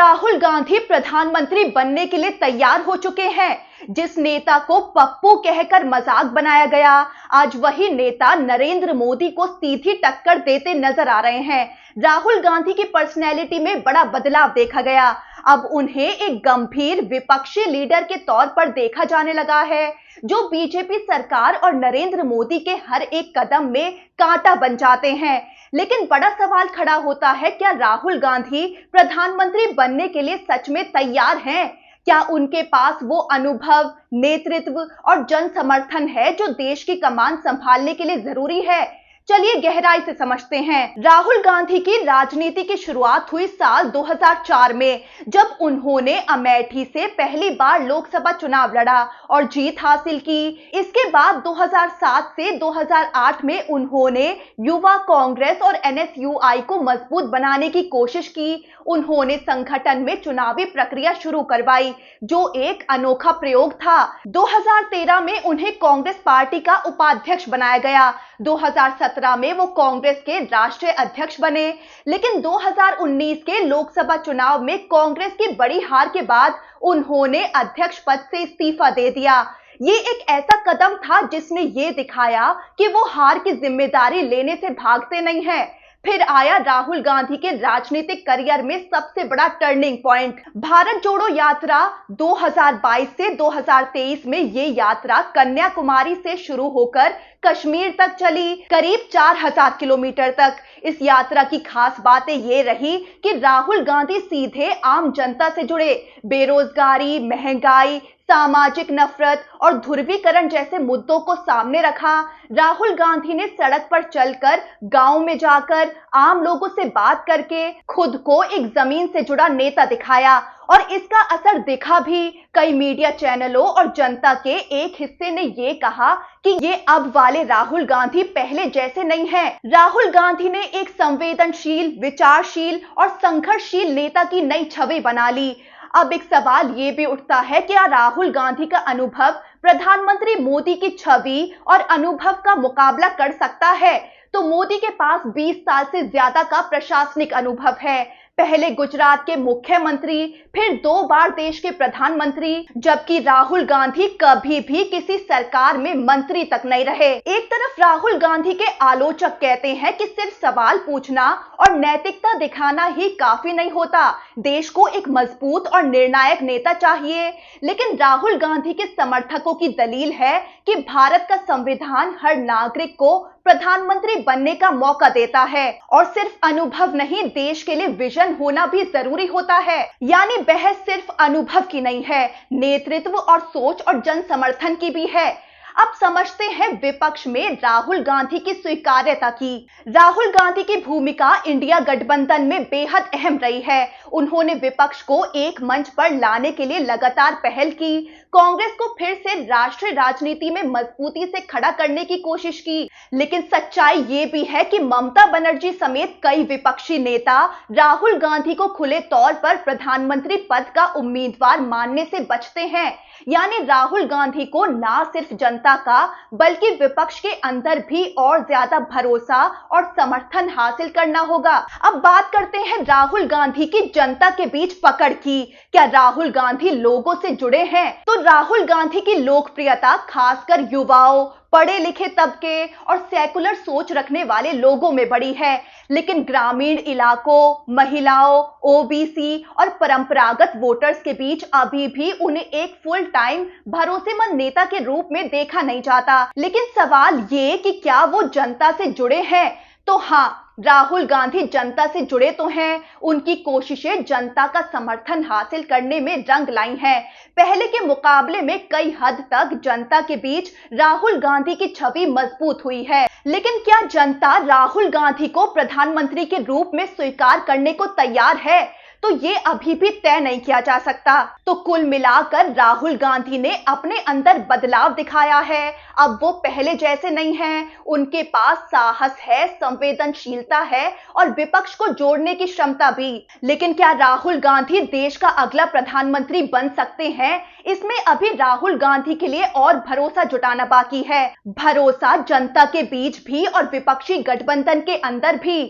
राहुल गांधी प्रधानमंत्री बनने के लिए तैयार हो चुके हैं। जिस नेता को पप्पू कहकर मजाक बनाया गया, आज वही नेता नरेंद्र मोदी को सीधी टक्कर देते नजर आ रहे हैं। राहुल गांधी की पर्सनैलिटी में बड़ा बदलाव देखा गया। अब उन्हें एक गंभीर विपक्षी लीडर के तौर पर देखा जाने लगा है, जो बीजेपी सरकार और नरेंद्र मोदी के हर एक कदम में कांटा बन जाते हैं। लेकिन बड़ा सवाल खड़ा होता है, क्या राहुल गांधी प्रधानमंत्री बनने के लिए सच में तैयार हैं? क्या उनके पास वो अनुभव, नेतृत्व और जन समर्थन है जो देश की कमान संभालने के लिए जरूरी है? चलिए गहराई से समझते हैं। राहुल गांधी की राजनीति की शुरुआत हुई साल 2004 में, जब उन्होंने अमेठी से पहली बार लोकसभा चुनाव लड़ा और जीत हासिल की। इसके बाद 2007 से 2008 में उन्होंने युवा कांग्रेस और एनएसयूआई को मजबूत बनाने की कोशिश की। उन्होंने संगठन में चुनावी प्रक्रिया शुरू करवाई, जो एक अनोखा प्रयोग था। 2013 में उन्हें कांग्रेस पार्टी का उपाध्यक्ष बनाया गया। 2017 में वो कांग्रेस के राष्ट्रीय अध्यक्ष बने। लेकिन 2019 के लोकसभा चुनाव में कांग्रेस की बड़ी हार के बाद उन्होंने अध्यक्ष पद से इस्तीफा दे दिया। ये एक ऐसा कदम था जिसने ये दिखाया कि वो हार की जिम्मेदारी लेने से भागते नहीं हैं। फिर आया राहुल गांधी के राजनीतिक करियर में सबसे बड़ा टर्निंग पॉइंट, भारत जोड़ो यात्रा। 2022 से 2023 में ये यात्रा कन्याकुमारी से शुरू होकर कश्मीर तक चली, करीब 4000 किलोमीटर तक। इस यात्रा की खास बातें ये रही कि राहुल गांधी सीधे आम जनता से जुड़े। बेरोजगारी, महंगाई, सामाजिक नफरत और ध्रुवीकरण जैसे मुद्दों को सामने रखा। राहुल गांधी ने सड़क पर चलकर, गांव में जाकर, आम लोगों से बात करके खुद को एक जमीन से जुड़ा नेता दिखाया, और इसका असर दिखा भी। कई मीडिया चैनलों और जनता के एक हिस्से ने ये कहा कि ये अब वाले राहुल गांधी पहले जैसे नहीं हैं। राहुल गांधी ने एक संवेदनशील, विचारशील और संघर्षशील नेता की नई छवि बना ली। अब एक सवाल ये भी उठता है, क्या राहुल गांधी का अनुभव प्रधानमंत्री मोदी की छवि और अनुभव का मुकाबला कर सकता है? तो मोदी के पास 20 साल से ज्यादा का प्रशासनिक अनुभव है। पहले गुजरात के मुख्यमंत्री, फिर 2 बार देश के प्रधानमंत्री, जबकि राहुल गांधी कभी भी किसी सरकार में मंत्री तक नहीं रहे। एक तरफ राहुल गांधी के आलोचक कहते हैं कि सिर्फ सवाल पूछना और नैतिकता दिखाना ही काफी नहीं होता, देश को एक मजबूत और निर्णायक नेता चाहिए। लेकिन राहुल गांधी के समर्थकों की दलील है कि भारत का संविधान हर नागरिक को प्रधानमंत्री बनने का मौका देता है, और सिर्फ अनुभव नहीं, देश के लिए विजन होना भी जरूरी होता है। यानी बहस सिर्फ अनुभव की नहीं है, नेतृत्व और सोच और जन समर्थन की भी है। अब समझते हैं विपक्ष में राहुल गांधी की स्वीकार्यता की। राहुल गांधी की भूमिका इंडिया गठबंधन में बेहद अहम रही है। उन्होंने विपक्ष को एक मंच पर लाने के लिए लगातार पहल की, कांग्रेस को फिर से राष्ट्रीय राजनीति में मजबूती से खड़ा करने की कोशिश की। लेकिन सच्चाई ये भी है कि ममता बनर्जी समेत कई विपक्षी नेता राहुल गांधी को खुले तौर पर प्रधानमंत्री पद का उम्मीदवार मानने से बचते हैं। यानी राहुल गांधी को ना सिर्फ जनता का, बल्कि विपक्ष के अंदर भी और ज्यादा भरोसा और समर्थन हासिल करना होगा। अब बात करते हैं राहुल गांधी की जनता के बीच पकड़ की। क्या राहुल गांधी लोगों से जुड़े हैं? तो राहुल गांधी की लोकप्रियता खासकर युवाओं, पढ़े लिखे तबके और सेकुलर सोच रखने वाले लोगों में बढ़ी है। लेकिन ग्रामीण इलाकों, महिलाओं, ओबीसी और परंपरागत वोटर्स के बीच अभी भी उन्हें एक फुल टाइम भरोसेमंद नेता के रूप में देखा नहीं जाता। लेकिन सवाल ये कि क्या वो जनता से जुड़े हैं? तो हाँ, राहुल गांधी जनता से जुड़े तो हैं। उनकी कोशिशें जनता का समर्थन हासिल करने में रंग लाई हैं। पहले के मुकाबले में कई हद तक जनता के बीच राहुल गांधी की छवि मजबूत हुई है। लेकिन क्या जनता राहुल गांधी को प्रधानमंत्री के रूप में स्वीकार करने को तैयार है? तो ये अभी भी तय नहीं किया जा सकता। तो कुल मिलाकर राहुल गांधी ने अपने अंदर बदलाव दिखाया है। अब वो पहले जैसे नहीं हैं। उनके पास साहस है, संवेदनशीलता है और विपक्ष को जोड़ने की क्षमता भी। लेकिन क्या राहुल गांधी देश का अगला प्रधानमंत्री बन सकते हैं? इसमें अभी राहुल गांधी के लिए और भरोसा जुटाना बाकी है। भरोसा जनता के बीच भी और विपक्षी गठबंधन के अंदर भी।